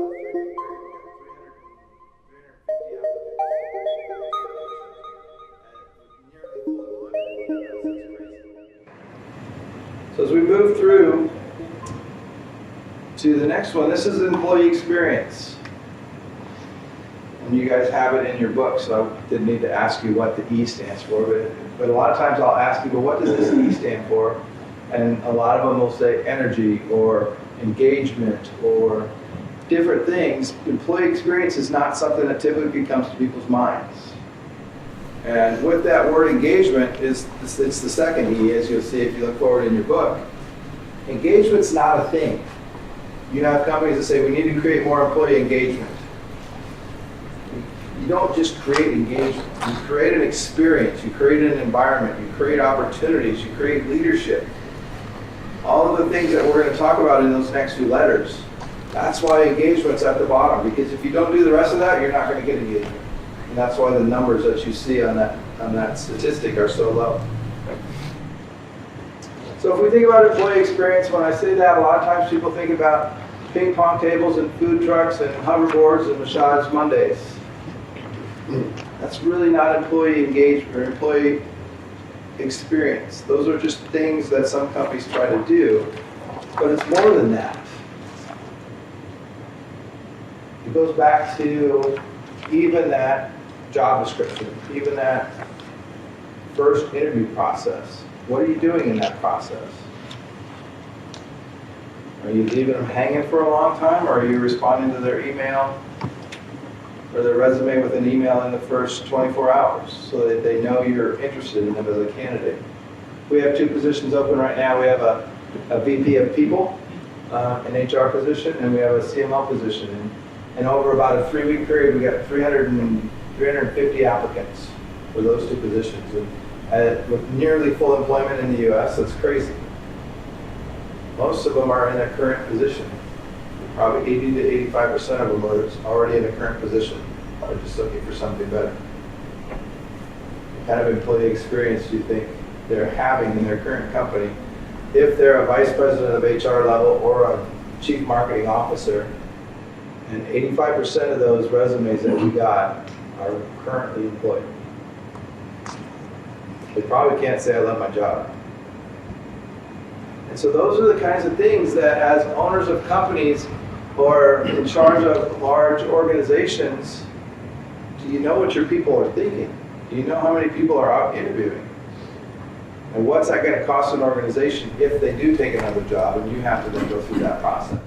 So as we move through to the next one, this is employee experience. And you guys have it in your book, so I didn't need to ask you what the E stands for, but a lot of times I'll ask people, what does this E stand for? And a lot of them will say energy or engagement or different things. Employee experience is not something that typically comes to people's minds. And with that word engagement, it's the second E, as you'll see if you look forward in your book. Engagement's not a thing. You have companies that say we need to create more employee engagement. You don't just create engagement. You create an experience. You create an environment. You create opportunities. You create leadership. All of the things that we're going to talk about in those next few letters. That's why engagement's at the bottom, because if you don't do the rest of that, you're not going to get engagement. And that's why the numbers that you see on that statistic are so low. So if we think about employee experience, when I say that, a lot of times people think about ping pong tables and food trucks and hoverboards and massage Mondays. That's really not employee engagement or employee experience. Those are just things that some companies try to do, but it's more than that. It goes back to even that job description, even that first interview process. What are you doing in that process? Are you leaving them hanging for a long time, or are you responding to their email or their resume with an email in the first 24 hours so that they know you're interested in them as a candidate? We have 2 positions open right now. We have a VP of People, an HR position, and we have a CMO position. And over about a 3-week period, we got 350 applicants for those 2 positions. And with nearly full employment in the U.S., that's crazy. Most of them are in a current position. Probably 80 to 85% of them are already in a current position. They're just looking for something better. What kind of employee experience do you think they're having in their current company if they're a vice president of HR level or a chief marketing officer? And 85% of those resumes that we got are currently employed. They probably can't say, I love my job. And so those are the kinds of things that as owners of companies or in charge of large organizations, do you know what your people are thinking? Do you know how many people are out interviewing? And what's that going to cost an organization if they do take another job and you have to then go through that process?